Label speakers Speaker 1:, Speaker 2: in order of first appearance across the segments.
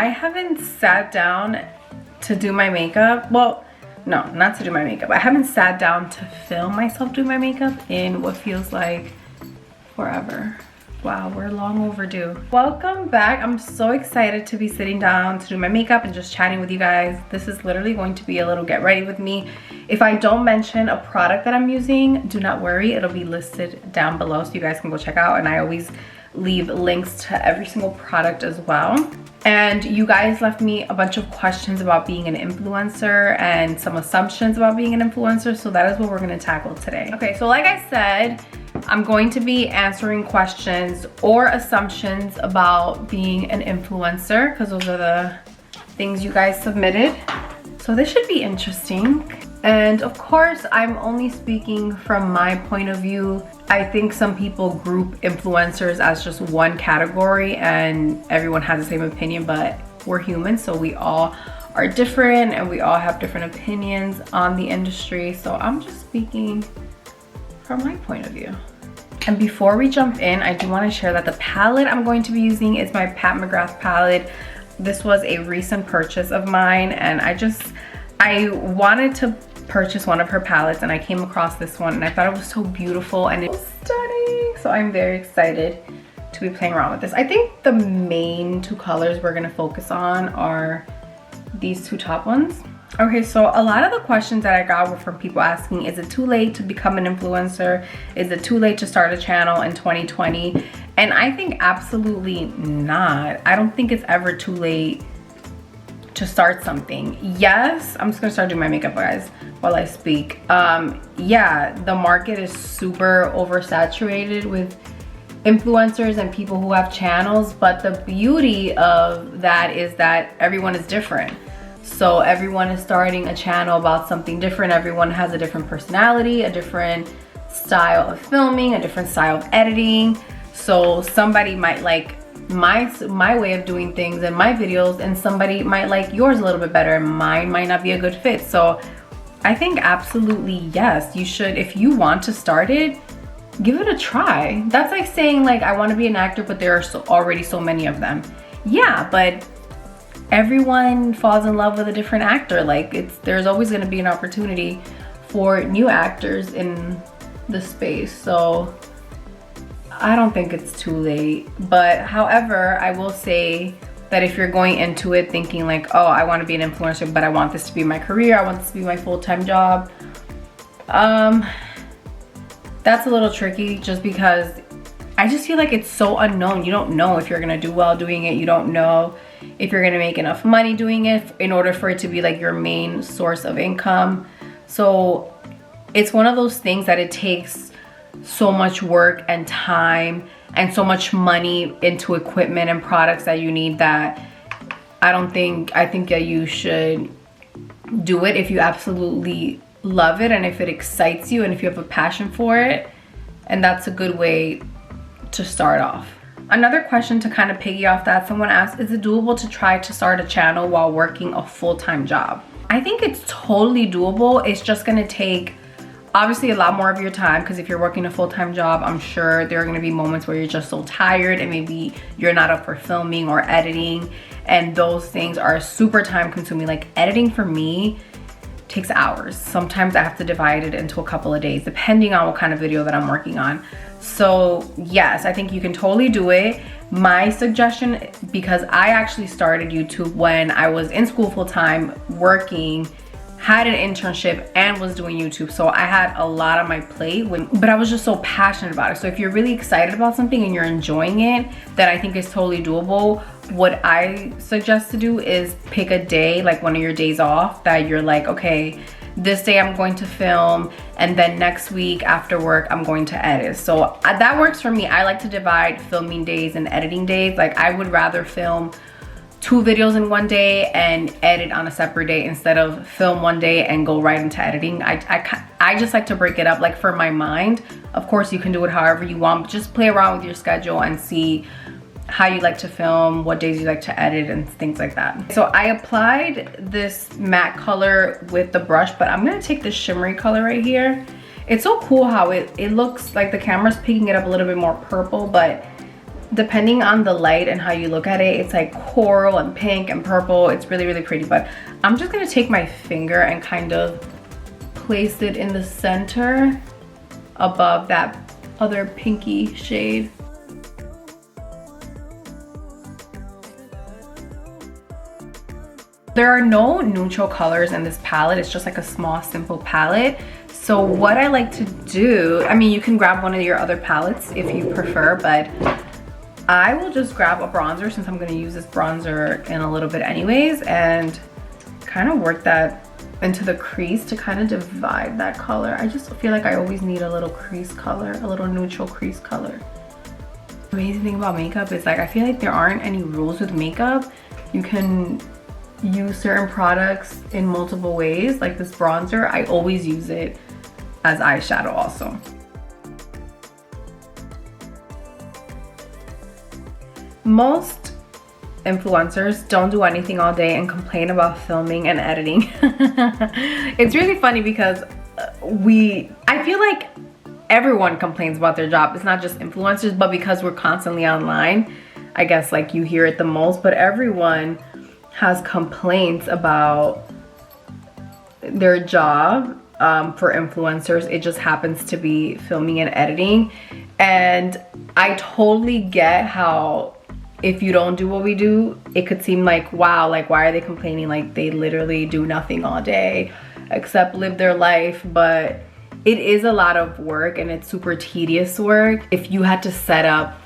Speaker 1: I haven't sat down to do my makeup. Well, no, not to do my makeup. I haven't sat down to film myself do my makeup in what feels like forever. Wow, we're long overdue. Welcome back. I'm so excited to be sitting down to do my makeup and just chatting with you guys. This is literally going to be a little get ready with me. If I don't mention a product that I'm using, do not worry. It'll be listed down below so you guys can go check out. And I always leave links to every single product as well. And you guys left me a bunch of questions about being an influencer and some assumptions about being an influencer. So that is what we're gonna tackle today. Okay, so like I said, I'm going to be answering questions or assumptions about being an influencer because those are the things you guys submitted. So this should be interesting. And of course, I'm only speaking from my point of view. I think some people group influencers as just one category and everyone has the same opinion, but we're human, so we all are different and we all have different opinions on the industry. So I'm just speaking from my point of view. And before we jump in, I do want to share that the palette I'm going to be using is my Pat McGrath palette. This was a recent purchase of mine, and I wanted to purchase one of her palettes and I came across this one and I thought it was so beautiful and it's stunning. So I'm very excited to be playing around with this. I think the main two colors we're gonna focus on are these two top ones. Okay, so a lot of the questions that I got were from people asking, is it too late to become an influencer? Is it too late to start a channel in 2020? And I think absolutely not. I don't think it's ever too late to start something. Yes, I'm just gonna start doing my makeup, guys, while I speak. Yeah, the market is super oversaturated with influencers and people who have channels, but the beauty of that is that everyone is different. So everyone is starting a channel about something different. Everyone has a different personality, a different style of filming, a different style of editing. So somebody might like my way of doing things and my videos, and somebody might like yours a little bit better and mine might not be a good fit. So I think absolutely yes, you should. If you want to start it, give it a try. That's like saying like I want to be an actor but there are already so many of them. Yeah, but everyone falls in love with a different actor. Like there's always going to be an opportunity for new actors in the space. So I don't think it's too late. But however, I will say that if you're going into it thinking like, oh, I want to be an influencer, but I want this to be my career, I want this to be my full-time job, that's a little tricky just because I just feel like it's so unknown. You don't know if you're gonna do well doing it. You don't know if you're gonna make enough money doing it in order for it to be like your main source of income. So it's one of those things that it takes so much work and time and so much money into equipment and products that you need that I think that you should do it if you absolutely love it and if it excites you and if you have a passion for it. And that's a good way to start off. Another question to kind of piggy off that, someone asked, is it doable to try to start a channel while working a full-time job? I think it's totally doable. It's just gonna take obviously a lot more of your time, because if you're working a full-time job, I'm sure there are gonna be moments where you're just so tired and maybe you're not up for filming or editing, and those things are super time consuming. Like editing for me takes hours. Sometimes I have to divide it into a couple of days depending on what kind of video that I'm working on. So yes, I think you can totally do it. My suggestion, because I actually started YouTube when I was in school full-time, working, had an internship, and was doing YouTube. So I had a lot on my plate, but I was just so passionate about it. So if you're really excited about something and you're enjoying it, then I think it's totally doable. What I suggest to do is pick a day, like one of your days off, that you're like, okay, this day I'm going to film, and then next week after work I'm going to edit. So that works for me. I like to divide filming days and editing days. Like I would rather film 2 videos in one day and edit on a separate day instead of film one day and go right into editing. I just like to break it up, like for my mind. Of course you can do it however you want, but just play around with your schedule and see how you like to film, what days you like to edit, and things like that. So I applied this matte color with the brush, but I'm gonna take this shimmery color right here. It's so cool how it looks like the camera's picking it up a little bit more purple, but depending on the light and how you look at it, it's like coral and pink and purple. It's really, really pretty. But I'm just gonna take my finger and kind of place it in the center above that other pinky shade. There are no neutral colors in this palette. It's just like a small, simple palette. So what I like to do, I mean, you can grab one of your other palettes if you prefer, but I will just grab a bronzer since I'm gonna use this bronzer in a little bit anyways, and kind of work that into the crease to kind of divide that color. I just feel like I always need a little crease color, a little neutral crease color. The amazing thing about makeup is like, I feel like there aren't any rules with makeup. You can use certain products in multiple ways. Like this bronzer, I always use it as eyeshadow also. Most influencers don't do anything all day and complain about filming and editing. It's really funny because I feel like everyone complains about their job. It's not just influencers, but because we're constantly online, I guess like you hear it the most, but everyone has complaints about their job. For influencers, it just happens to be filming and editing. And I totally get how if you don't do what we do, it could seem like, wow, like why are they complaining? Like they literally do nothing all day except live their life. But it is a lot of work and it's super tedious work. If you had to set up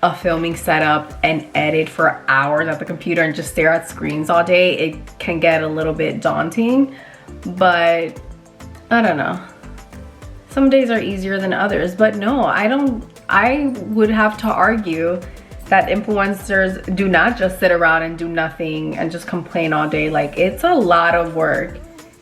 Speaker 1: a filming setup and edit for hours at the computer and just stare at screens all day, it can get a little bit daunting. But I don't know, some days are easier than others. But no, I would have to argue that influencers do not just sit around and do nothing and just complain all day. Like it's a lot of work.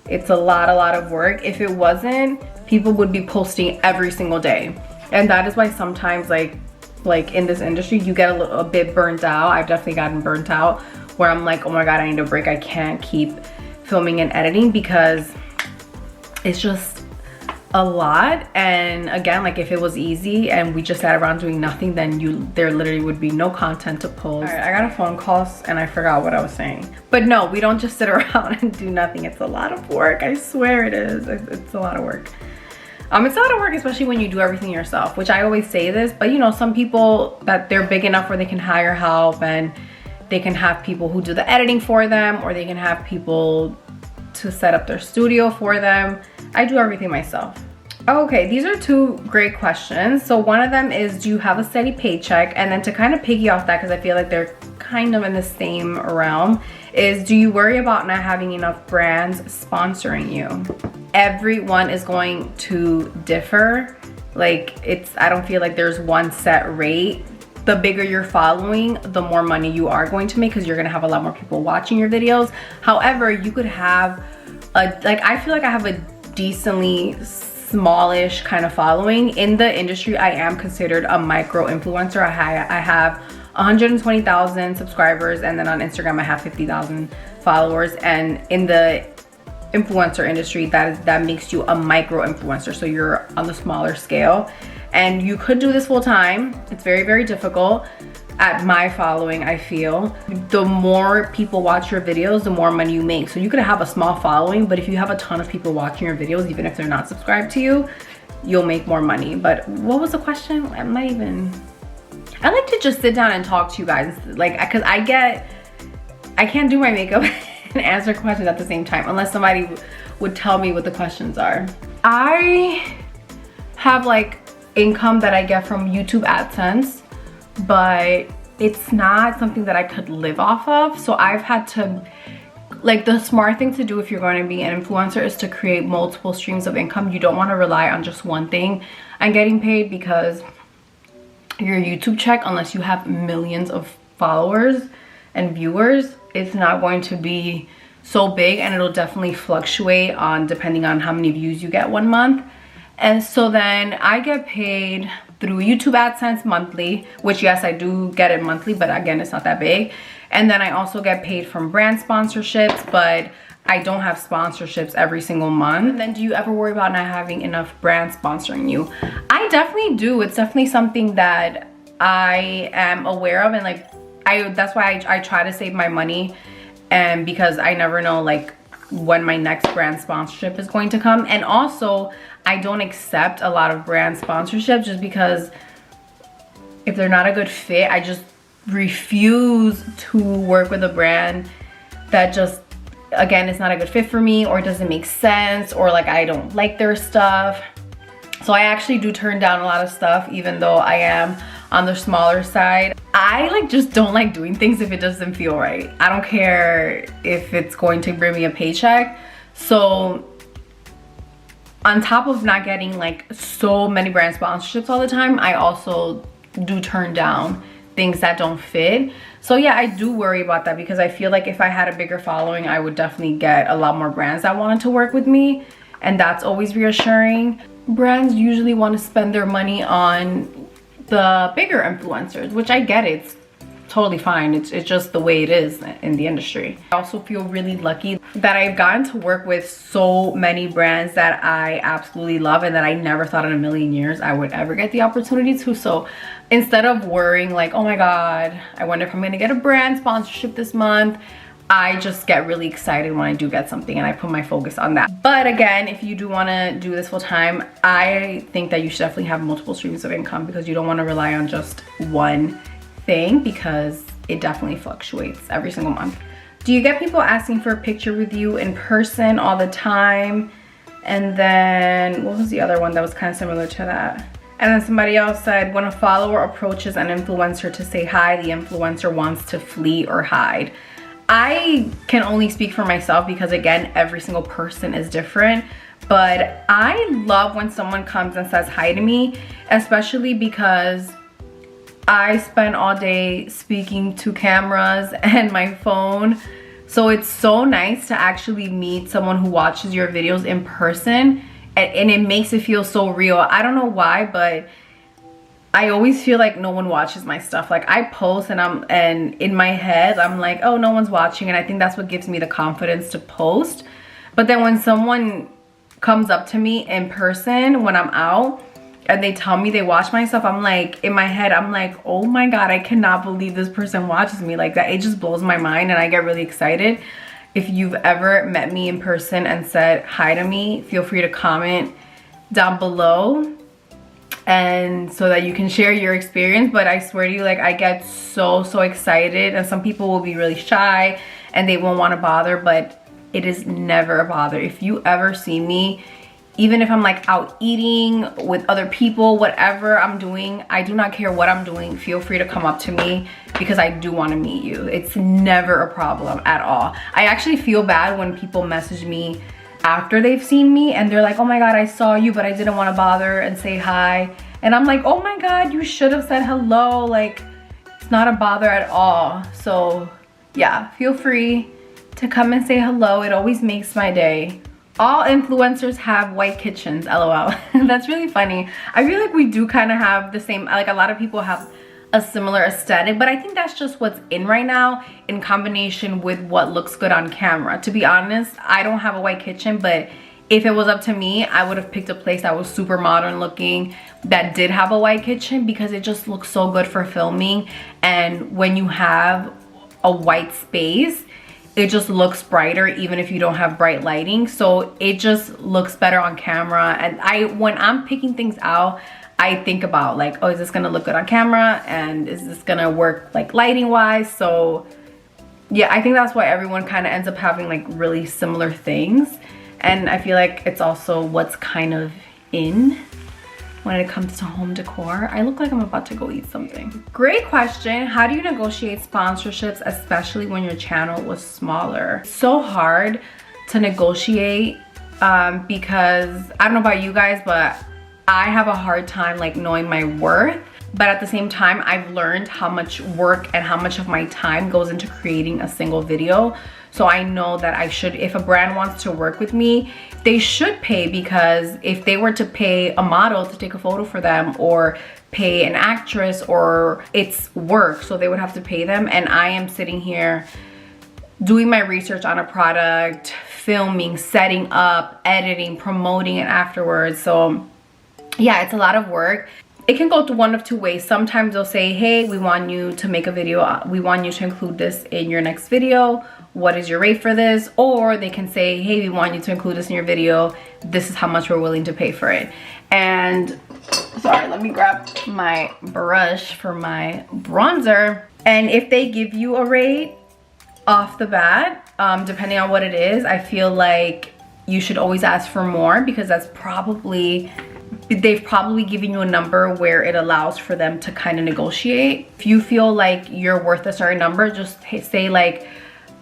Speaker 1: It's a lot of work. If it wasn't, people would be posting every single day. And that is why sometimes like in this industry, you get a bit burnt out. I've definitely gotten burnt out where I'm like, oh my God, I need a break. I can't keep filming and editing because it's just a lot. And again, like if it was easy and we just sat around doing nothing, then there literally would be no content to post. All right, I got a phone call and I forgot what I was saying. But no, we don't just sit around and do nothing. It's a lot of work. I swear it is. It's a lot of work. It's a lot of work, especially when you do everything yourself, which I always say this, but you know, some people that they're big enough where they can hire help and they can have people who do the editing for them, or they can have people to set up their studio for them. I do everything myself. Okay, these are two great questions. So one of them is, do you have a steady paycheck? And then to kind of piggy off that, because I feel like they're kind of in the same realm, is do you worry about not having enough brands sponsoring you? Everyone is going to differ. Like I don't feel like there's one set rate. The bigger your following, the more money you are going to make because you're gonna have a lot more people watching your videos. However, you could have I feel like I have a decently smallish kind of following. In the industry, I am considered a micro influencer. I have 120,000 subscribers, and then on Instagram I have 50,000 followers. And in the influencer industry, that makes you a micro influencer, so you're on the smaller scale. And you could do this full time. It's very, very difficult. At my following, I feel the more people watch your videos, the more money you make. So you could have a small following, but if you have a ton of people watching your videos, even if they're not subscribed to you, you'll make more money. But what was the question? I like to just sit down and talk to you guys, like, because I can't do my makeup and answer questions at the same time unless somebody would tell me what the questions are. I have like income that I get from YouTube AdSense, but it's not something that I could live off of. So I've had to, like, the smart thing to do if you're going to be an influencer is to create multiple streams of income. You don't want to rely on just one thing and getting paid, because your YouTube check, unless you have millions of followers and viewers, it's not going to be so big, and it'll definitely fluctuate depending on how many views you get one month. And so then I get paid through YouTube AdSense monthly, which yes, I do get it monthly, but again, it's not that big. And then I also get paid from brand sponsorships, but I don't have sponsorships every single month. And then do you ever worry about not having enough brands sponsoring you? I definitely do. It's definitely something that I am aware of, and like that's why I try to save my money, and because I never know like when my next brand sponsorship is going to come. And also I don't accept a lot of brand sponsorships just because if they're not a good fit, I just refuse to work with a brand that just, again, it's not a good fit for me, or it doesn't make sense, or like I don't like their stuff. So I actually do turn down a lot of stuff, even though I am on the smaller side. I like just don't like doing things if it doesn't feel right. I don't care if it's going to bring me a paycheck. So on top of not getting like so many brand sponsorships all the time, I also do turn down things that don't fit. So yeah, I do worry about that, because I feel like if I had a bigger following, I would definitely get a lot more brands that wanted to work with me, and that's always reassuring. Brands usually want to spend their money on the bigger influencers, which I get it. It's totally fine. It's just the way it is in the industry. I also feel really lucky that I've gotten to work with so many brands that I absolutely love, and that I never thought in a million years I would ever get the opportunity to. So instead of worrying like, oh my god, I wonder if I'm gonna get a brand sponsorship this month, I just get really excited when I do get something, and I put my focus on that. But again, if you do want to do this full time, I think that you should definitely have multiple streams of income, because you don't want to rely on just one thing, because it definitely fluctuates every single month. Do you get people asking for a picture with you in person all the time? And then what was the other one that was kind of similar to that? And then somebody else said, when a follower approaches an influencer to say hi, the influencer wants to flee or hide. I can only speak for myself, because again, every single person is different. But I love when someone comes and says hi to me, especially because I spend all day speaking to cameras and my phone. So it's so nice to actually meet someone who watches your videos in person, and it makes it feel so real. I don't know why, but I always feel like no one watches my stuff. Like I post and in my head I'm like, oh, no one's watching, and I think that's what gives me the confidence to post. But then when someone comes up to me in person when I'm out and they tell me they watch my stuff, I'm like, in my head I'm like, oh my god, I cannot believe this person watches me like that. It just blows my mind, and I get really excited. If you've ever met me in person and said hi to me, feel free to comment down below, and so that you can share your experience. But I swear to you, like I get so excited, and some people will be really shy and they won't want to bother, but it is never a bother. If you ever see me, even if I'm like out eating with other people, whatever I'm doing, I do not care what I'm doing, feel free to come up to me, because I do want to meet you. It's never a problem at all. I actually feel bad when people message me after they've seen me and they're like, oh my god, I saw you but I didn't want to bother and say hi. And I'm like, oh my god, you should have said hello. Like, it's not a bother at all. So yeah, feel free to come and say hello. It always makes my day. All influencers have white kitchens, LOL. That's really funny. I feel like we do kind of have the same, like a lot of people have a similar aesthetic, but I think that's just what's in right now, in combination with what looks good on camera. To be honest, I don't have a white kitchen, but if it was up to me, I would have picked a place that was super modern looking, that did have a white kitchen, because it just looks so good for filming. And when you have a white space, it just looks brighter even if you don't have bright lighting. So it just looks better on camera. And when I'm picking things out, I think about like, oh, is this gonna look good on camera, and is this gonna work like lighting wise? So yeah, I think that's why everyone kind of ends up having like really similar things. And I feel like it's also what's kind of in when it comes to home decor. I look like I'm about to go eat something. Great question. How do you negotiate sponsorships, especially when your channel was smaller? So hard to negotiate because I don't know about you guys, but I have a hard time like knowing my worth. But at the same time, I've learned how much work and how much of my time goes into creating a single video. So I know that I should, if a brand wants to work with me, they should pay, because if they were to pay a model to take a photo for them, or pay an actress, or it's work, so they would have to pay them. And I am sitting here doing my research on a product, filming, setting up, editing, promoting it afterwards. So yeah, it's a lot of work. it can go to one of two ways. Sometimes they'll say, hey, we want you to make a video, we want you to include this in your next video, what is your rate for this? Or they can say, hey, we want you to include this in your video, this is how much we're willing to pay for it. And sorry, let me grab my brush for my bronzer. And if they give you a rate off the bat, depending on what it is, I feel like you should always ask for more, because that's probably, they've probably given you a number where it allows for them to kind of negotiate. If you feel like you're worth a certain number, just say like,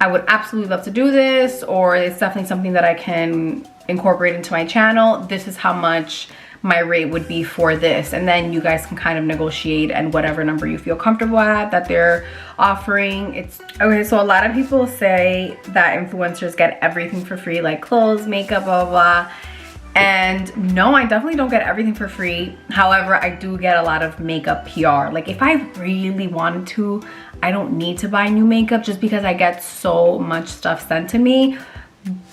Speaker 1: I would absolutely love to do this, or it's definitely something that I can incorporate into my channel. This is how much my rate would be for this. And then you guys can kind of negotiate, and whatever number you feel comfortable at that they're offering. It's okay. So a lot of people say that influencers get everything for free, like clothes, makeup, blah, blah, blah. And no, I definitely don't get everything for free. However, I do get a lot of makeup PR. Like if I really wanted to, I don't need to buy new makeup just because I get so much stuff sent to me.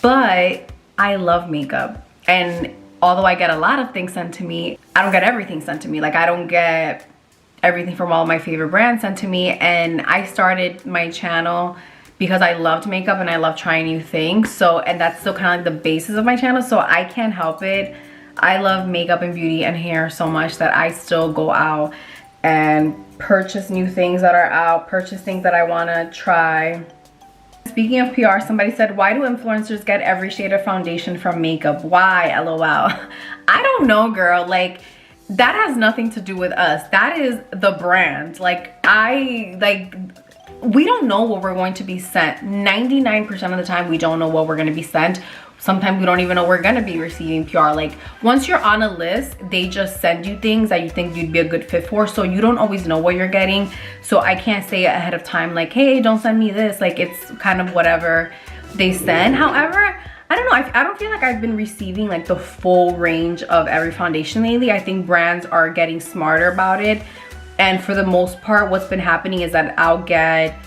Speaker 1: But I love makeup. And although I get a lot of things sent to me, I don't get everything sent to me. Like I don't get everything from all of my favorite brands sent to me. And I started my channel because I loved makeup and I love trying new things. So, and that's still kind of like the basis of my channel. So I can't help it. I love makeup and beauty and hair so much that I still go out and purchase new things that are out, purchase things that I want to try. Speaking of PR, somebody said, why do influencers get every shade of foundation from makeup? Why? LOL. I don't know, girl. Like, that has nothing to do with us. That is the brand. We don't know what we're going to be sent. 99% of the time, we don't know what we're going to be sent. Sometimes we don't even know we're going to be receiving PR. Like, once you're on a list, they just send you things that you think you'd be a good fit for. So you don't always know what you're getting. So I can't say ahead of time, like, hey, don't send me this. Like, it's kind of whatever they send. However, I don't know. I don't feel like I've been receiving like the full range of every foundation lately. I think brands are getting smarter about it. And for the most part, what's been happening is that I'll get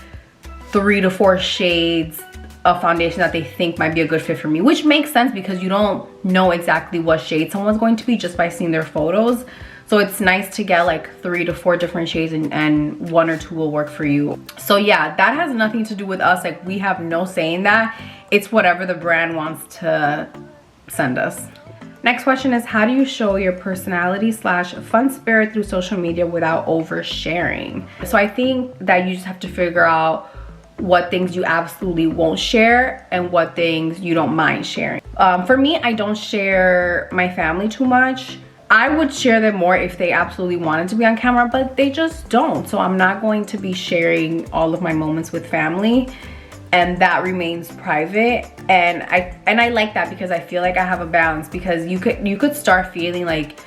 Speaker 1: 3 to 4 shades of foundation that they think might be a good fit for me, which makes sense because you don't know exactly what shade someone's going to be just by seeing their photos. So it's nice to get like 3 to 4 different shades and 1 or 2 will work for you. So yeah, that has nothing to do with us. Like, we have no say in that. It's whatever the brand wants to send us. Next question is, how do you show your personality / fun spirit through social media without oversharing? So I think that you just have to figure out what things you absolutely won't share and what things you don't mind sharing. For me, I don't share my family too much. I would share them more if they absolutely wanted to be on camera, but they just don't. So I'm not going to be sharing all of my moments with family, and that remains private. And I like that because I feel like I have a balance, because you could start feeling like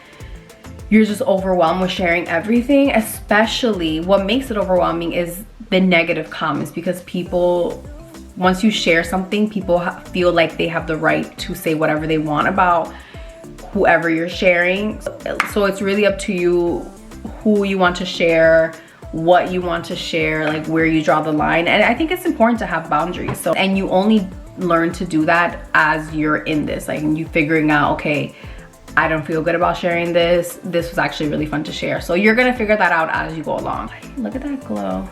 Speaker 1: you're just overwhelmed with sharing everything. Especially what makes it overwhelming is the negative comments, because people, once you share something, people feel like they have the right to say whatever they want about whoever you're sharing. So it's really up to you who you want to share, what you want to share, like where you draw the line. And I think it's important to have boundaries. So, and you only learn to do that as you're in this, like you figuring out, okay, I don't feel good about sharing this. This was actually really fun to share. So you're gonna figure that out as you go along. Look at that glow.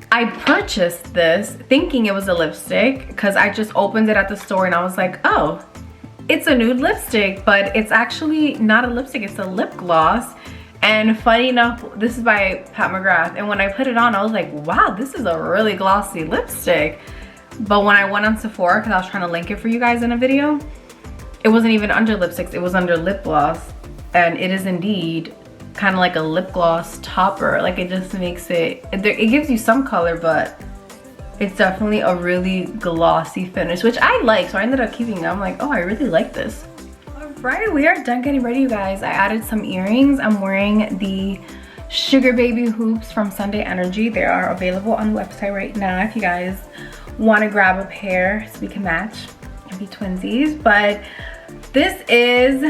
Speaker 1: I purchased this thinking it was a lipstick because I just opened it at the store and I was like, oh, it's a nude lipstick, but it's actually not a lipstick, it's a lip gloss. And funny enough, this is by Pat McGrath, and when I put it on, I was like, wow, this is a really glossy lipstick. But when I went on Sephora, because I was trying to link it for you guys in a video, it wasn't even under lipsticks, it was under lip gloss. And it is indeed kind of like a lip gloss topper. Like, it just makes it gives you some color, but it's definitely a really glossy finish, which I like. So I ended up keeping it. I'm like, oh, I really like this. All right, we are done getting ready, you guys. I added some earrings. I'm wearing the Sugar Baby hoops from Sunday Energy. They are available on the website right now if you guys want to grab a pair so we can match. be twinsies. But this is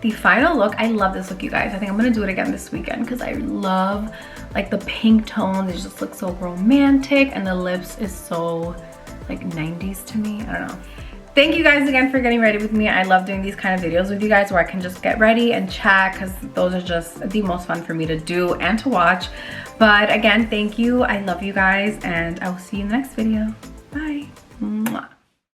Speaker 1: the final look. I love this look, you guys. I think I'm gonna do it again this weekend because I love like the pink tones. It just looks so romantic, and the lips is so like 90s to me. I don't know. Thank you guys again for getting ready with me. I love doing these kind of videos with you guys where I can just get ready and chat, because those are just the most fun for me to do and to watch. But again, thank you. I love you guys, and I will see you in the next video. Bye.